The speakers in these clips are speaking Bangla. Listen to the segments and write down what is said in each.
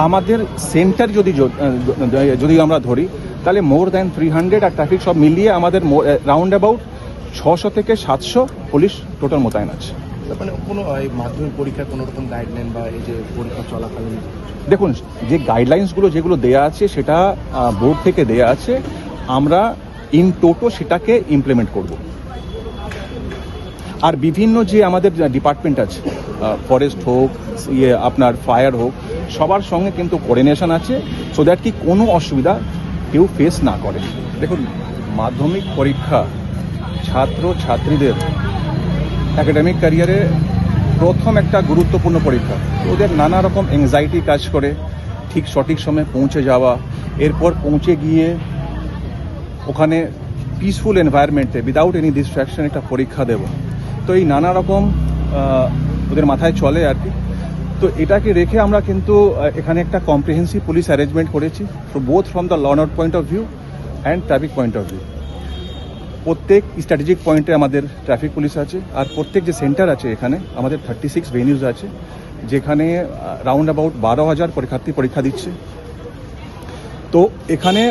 আমাদের সেন্টার যদি আমরা ধরি তাহলে মোর দ্যান 300 আর ট্রাফিক সব মিলিয়ে আমাদের রাউন্ড অ্যাবাউট 600 থেকে 700 পুলিশ টোটাল মোতায়েন আছে। মানে কোনো মাধ্যমিক পরীক্ষার কোনো রকম গাইডলাইন বা এই যে পরীক্ষা চলাকালীন? দেখুন, যে গাইডলাইন্সগুলো যেগুলো দেয়া আছে সেটা বোর্ড থেকে দেয়া আছে, আমরা ইন টোটো সেটাকে ইমপ্লিমেন্ট করব। আর বিভিন্ন যে আমাদের ডিপার্টমেন্ট আছে, ফরেস্ট হোক, আপনার ফায়ার হোক, সবার সঙ্গে কিন্তু কোঅর্ডিনেশন আছে, সো দ্যাট কি কোনো অসুবিধা কেউ ফেস না করে। দেখুন, মাধ্যমিক পরীক্ষা ছাত্র ছাত্রীদের একাডেমিক ক্যারিয়ারে প্রথম একটা গুরুত্বপূর্ণ পরীক্ষা। ওদের নানা রকম অ্যাংজাইটি কাজ করে ঠিক সঠিক সময়ে পৌঁছে যাওয়া, এরপর পৌঁছে গিয়ে ওখানে পিসফুল এনভায়রনমেন্টে উইদাউট এনি ডিস্ট্র্যাকশন একটা পরীক্ষা দেব। তো এই নানা রকম ওদের মাথায় চলে আর কি। তো এটাকে রেখে আমরা কিন্তু এখানে একটা কম্প্রিহেন্সিভ পুলিশ অ্যারেঞ্জমেন্ট করেছি, both from the law and order point of view and traffic point of view. প্রত্যেক স্ট্র্যাটেজিক পয়েন্টে আমাদের ট্রাফিক পুলিশ আছে, আর প্রত্যেক যে সেন্টার আছে এখানে আমাদের 36 ভেনিউজ আছে, যেখানে রাউন্ড অ্যাবাউট 12,000 পরীক্ষার্থী পরীক্ষা দিচ্ছে। তো এখানে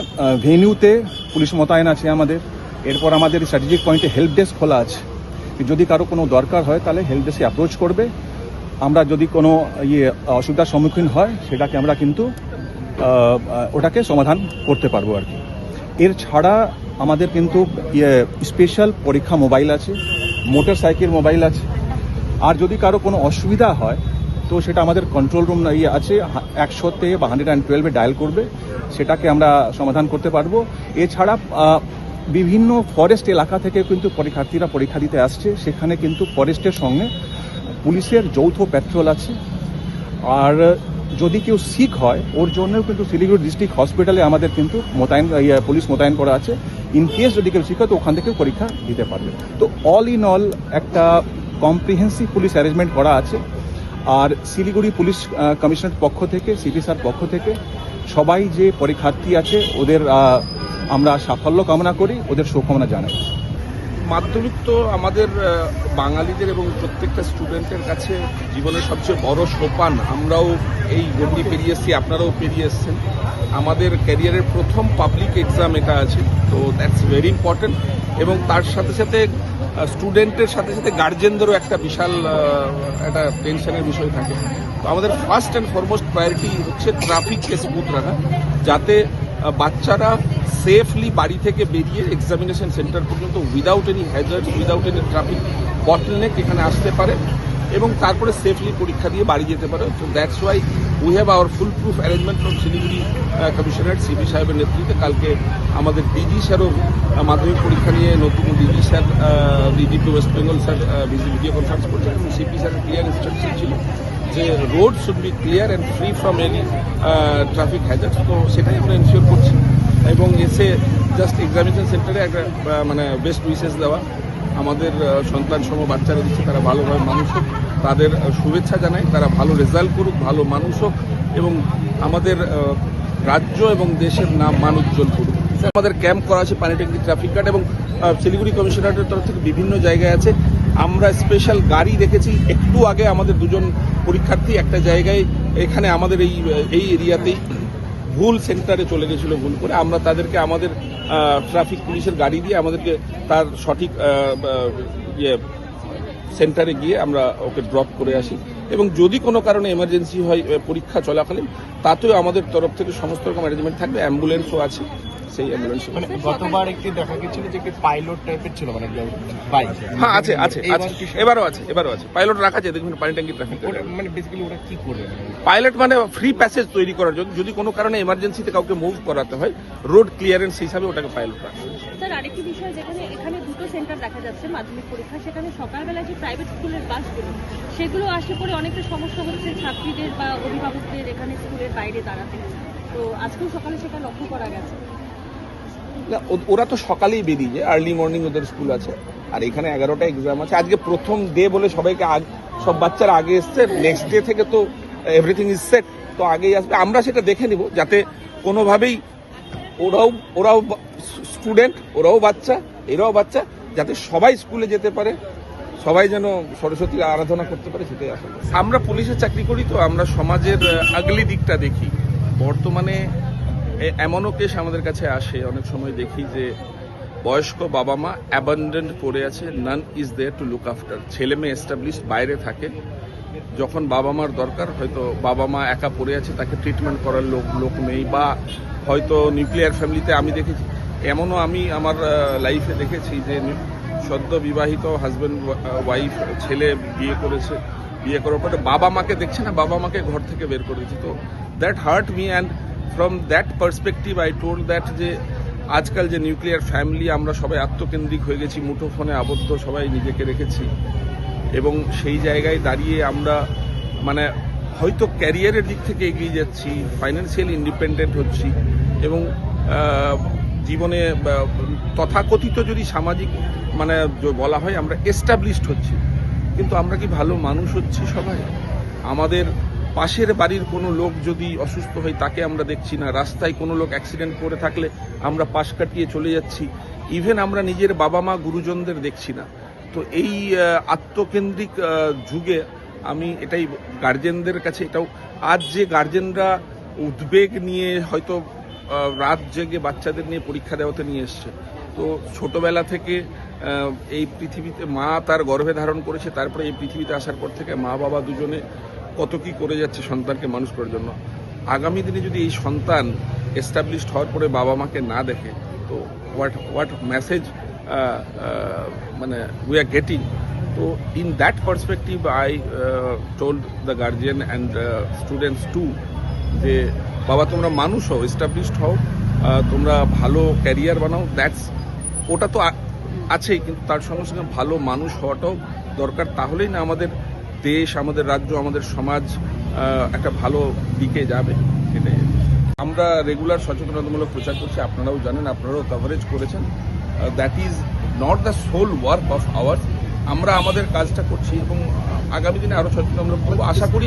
ভেনিউতে পুলিশ মোতায়েন আছে আমাদের। এরপর আমাদের স্ট্র্যাটেজিক পয়েন্টে হেল্প ডেস্ক খোলা আছে, যদি কারো কোনো দরকার হয় তাহলে হেল্প ডেস্কে অ্যাপ্রোচ করবে। আমরা যদি কোনো অসুবিধার সম্মুখীন হয় সেটাকে আমরা কিন্তু ওটাকে সমাধান করতে পারবো আর কি। এর ছাড়া আমাদের কিন্তু স্পেশাল পরীক্ষা মোবাইল আছে, মোটর সাইকেল মোবাইল আছে। আর যদি কারো কোনো অসুবিধা হয় তো সেটা আমাদের কন্ট্রোল রুম আছে, 100-তে বা 112-এ ডায়াল করবে, সেটাকে আমরা সমাধান করতে পারবো। এছাড়া বিভিন্ন ফরেস্ট এলাকা থেকে কিন্তু পরীক্ষার্থীরা পরীক্ষা দিতে আসছে, সেখানে কিন্তু ফরেস্টের সঙ্গে পুলিশের যৌথ প্যাট্রোল আছে। আর যদি কেউ সিক হয় ওর জন্যও কিন্তু শিলিগুড়ি ডিস্ট্রিক্ট হসপিটালে আমাদের কিন্তু পুলিশ মোতায়েন করা আছে। ইন কেস যদি কেউ সিক হয় তো ওখান থেকেও পরীক্ষা দিতে পারবে। তো অল ইন অল একটা কম্প্রিহেন্সিভ পুলিশ অ্যারেঞ্জমেন্ট করা আছে। আর শিলিগুড়ি পুলিশ কমিশনার পক্ষ থেকে, সিপি স্যার পক্ষ থেকে সবাই যে পরীক্ষার্থী আছে ওদের আমরা সাফল্য কামনা করি, ওদের শুভকামনা জানাই। মাধ্যমিক তো আমাদের বাঙালিদের এবং প্রত্যেকটা স্টুডেন্টের কাছে জীবনের সবচেয়ে বড় সোপান। আমরাও এই গণ্ডি পেরিয়ে এসেছি, আপনারাও পেরিয়ে এসেছেন। আমাদের ক্যারিয়ারের প্রথম পাবলিক এক্সাম এটা আছে, তো দ্যাটস ভেরি ইম্পর্টেন্ট। এবং তার সাথে সাথে স্টুডেন্টের সাথে সাথে গার্জেনদেরও একটা বিশাল একটা টেনশনের বিষয় থাকে। তো আমাদের ফার্স্ট অ্যান্ড ফরমোস্ট প্রায়োরিটি হচ্ছে ট্রাফিককে স্মুথ রাখা, যাতে বাচ্চারা সেফলি বাড়ি থেকে বেরিয়ে এক্সামিনেশন সেন্টার পর্যন্ত without any Hazard, without any traffic bottleneck এখানে আসতে পারে এবং তারপরে সেফলি পরীক্ষা দিয়ে বাড়ি যেতে পারে। তো that's why we have our full proof arrangement from Siliguri commissionerate, CP সাহেবের নেতৃত্বে। কালকে আমাদের ডিজি স্যারও মাধ্যমিক পরীক্ষা নিয়ে, নতুন DG sir, DGP West Bengal sir video conference করছেন এবং সিপি স্যারের ক্লিয়ার ইনস্ট্রাকশন ছিল যে road should be clear and free from any traffic hazard. তো সেটাই আমরা এনশিওর করছি এবং এসে জাস্ট এক্সামিনেশন সেন্টারে একটা মানে বেস্ট উইসেস দেওয়া। আমাদের সন্তান সম বাচ্চারা দিচ্ছে, তারা ভালোভাবে মানুষ হোক, তাদের শুভেচ্ছা জানাই, তারা ভালো রেজাল্ট করুক, ভালো মানুষ হোক এবং আমাদের রাজ্য এবং দেশের নাম মান উজ্জ্বল করুক। আমাদের ক্যাম্প করা আছে পানিট্যাঙ্কি ট্রাফিক গার্ড এবং শিলিগুড়ি কমিশনারেটের তরফ থেকে বিভিন্ন জায়গায় আছে। আমরা স্পেশাল গাড়ি রেখেছি। একটু আগে আমাদের দুজন পরীক্ষার্থী একটা জায়গায় এখানে আমাদের এই এরিয়াতেই ভুল সেন্টারে চলে গেছিল ভুল করে। আমরা তাদেরকে আমাদের ট্রাফিক পুলিশের গাড়ি দিয়ে আমাদেরকে তার সঠিক সেন্টারে গিয়ে আমরা ওকে ড্রপ করে আসি এবং যদি কোনো কারণে এমার্জেন্সি হয় পরীক্ষা চলাকালীন, তাতেও আমাদের তরফ থেকে সমস্ত রকম অ্যারেঞ্জমেন্ট থাকবে। অ্যাম্বুলেন্সও আছে, সেই অ্যাম্বুলেন্স। মানে গতবার একটি দেখা গেছিল যে পাইলট টাইপের ছিল, মানে বাইক। হ্যাঁ, আছে আছে আছে, এবারও আছে পাইলট রাখা আছে। দেখুন পানিট্যাঙ্কি ট্রাফিক মানে বেসিক্যালি ওরা কি করবে? পাইলট মানে ফ্রি প্যাসেজ তৈরি করার জন্য, যদি কোনো কারণে এমার্জেন্সিতে কাউকে মুভ করাতে হয়, রোড ক্লিয়ারেন্স হিসাবে ওটাকে পাইলট রাখা। স্যার, আরেকটি বিষয়, যেখানে এখানে দুটো সেন্টার দেখা যাচ্ছে মাধ্যমিক পরীক্ষা, সেখানে সকালবেলা যে প্রাইভেট স্কুলের বাসগুলো সেগুলো আসে পরে অনেকটা সমস্যা হচ্ছে ছাত্রীদের বা অভিভাবকদের এখানে স্কুলের বাইরে দাঁড়াতে। তো আজকেও সকালে সেটা লক্ষ্য করা গেছে। না, ওরা তো সকালেই বেরিয়ে যায়, আর্লি মর্নিং ওদের স্কুল আছে। আর এখানে 11টা এক্সাম আছে। আজকে প্রথম ডে বলে সবাইকে সব বাচ্চারা আগে এসছে। নেক্সট ডে থেকে তো এভরিথিং ইজ সেট, তো আগেই আসবে। আমরা সেটা দেখে নিব যাতে কোনোভাবেই ওরাও স্টুডেন্ট, ওরাও বাচ্চা, এরাও বাচ্চা, যাতে সবাই স্কুলে যেতে পারে সবাই যেন সরস্বতীর আরাধনা করতে পারে, সেটাই আশা করি। আমরা পুলিশে চাকরি করি, তো আমরা সমাজের আগলি দিকটা দেখি। বর্তমানে এমনও কেস আমাদের কাছে আসে, অনেক সময় দেখি যে বয়স্ক বাবা মা অ্যাবান্ডেন্ড পড়ে আছে, none is there to look after. ছেলে মেয়ে এস্টাবলিশ বাইরে থাকে, যখন বাবা মার দরকার হয়তো বাবা মা একা পড়ে আছে, তাকে ট্রিটমেন্ট করার লোক নেই, বা হয়তো নিউক্লিয়ার ফ্যামিলিতে আমি দেখেছি, এমনও আমি আমার লাইফে দেখেছি যে সদ্য বিবাহিত হাজব্যান্ড ওয়াইফ, ছেলে বিয়ে করেছে, বিয়ে করার পরে বাবা মাকে দেখছে না, বাবা মাকে ঘর থেকে বের করে দিচ্ছে। তো that hurt me, and from that perspective I told that যে আজকাল যে নিউক্লিয়ার ফ্যামিলি, আমরা সবাই আত্মকেন্দ্রিক হয়ে গেছি, মুঠোফোনে আবদ্ধ সবাই নিজেকে রেখেছি, এবং সেই জায়গায় দাঁড়িয়ে আমরা মানে হয়তো ক্যারিয়ারের দিক থেকে এগিয়ে যাচ্ছি, ফাইন্যান্সিয়ালি ইন্ডিপেন্ডেন্ট হচ্ছি, এবং জীবনে তথাকথিত যদি সামাজিক মানে বলা হয় আমরা এস্টাবলিশড হচ্ছি, কিন্তু আমরা কি ভালো মানুষ হচ্ছি সবাই? আমাদের পাশের বাড়ির কোনো লোক যদি অসুস্থ হয় তাকে আমরা দেখছি না, রাস্তায় কোনো লোক অ্যাক্সিডেন্ট করে থাকলে আমরা পাশ কাটিয়ে চলে যাচ্ছি, ইভেন আমরা নিজের বাবা মা গুরুজনদের দেখছি না। তো এই আত্মকেন্দ্রিক যুগে আমি এটাই গার্জেনদের কাছে এটাও, আজ যে গার্জেনরা উদ্বেগ নিয়ে হয়তো রাত জেগে বাচ্চাদের নিয়ে পরীক্ষা দেওয়াতে নিয়ে এসছে, তো ছোটবেলা থেকে এই পৃথিবীতে মা তার গর্ভে ধারণ করেছে, তারপরে এই পৃথিবীতে আসার পর থেকে মা বাবা দুজনে কত কি করে যাচ্ছে সন্তানকে মানুষ করার জন্য। আগামী দিনে যদি এই সন্তান এস্টাবলিশড হওয়ার পরে বাবা মাকে না দেখে, তো হোয়াট মেসেজ মানে উই আর গেটিং। তো in that perspective I told the guardian and students to যে বাবা তোমরা মানুষ হও, এস্টাবলিশড হও, তোমরা ভালো ক্যারিয়ার বানাও, দ্যাটস ওটা তো আছেই, কিন্তু তার সঙ্গে সঙ্গে ভালো মানুষ হওয়াটাও দরকার। তাহলেই না আমাদের দেশ, আমাদের রাজ্য, আমাদের সমাজ একটা ভালো দিকে যাবে। সেটাই আমরা রেগুলার সচেতনতামূলক প্রচার করছি, আপনারাও জানেন, আপনারাও কভারেজ করেছেন। That is not the sole work of ours. আমরা আমাদের কাজটা করছি এবং আগামী দিনে আরো সচেতনমূলক করবো, আশা করি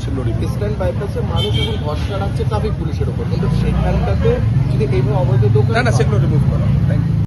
সেগুলো রিভিউ। ইস্টার্ন বাইপাসে মানুষ এখন ভরসা রাখছে ট্রাফিক পুলিশের উপর, কিন্তু সেখানটাতে যদি এইভাবে অবৈধ দোকান না সেগুলো রিমুভ করা। Thank you.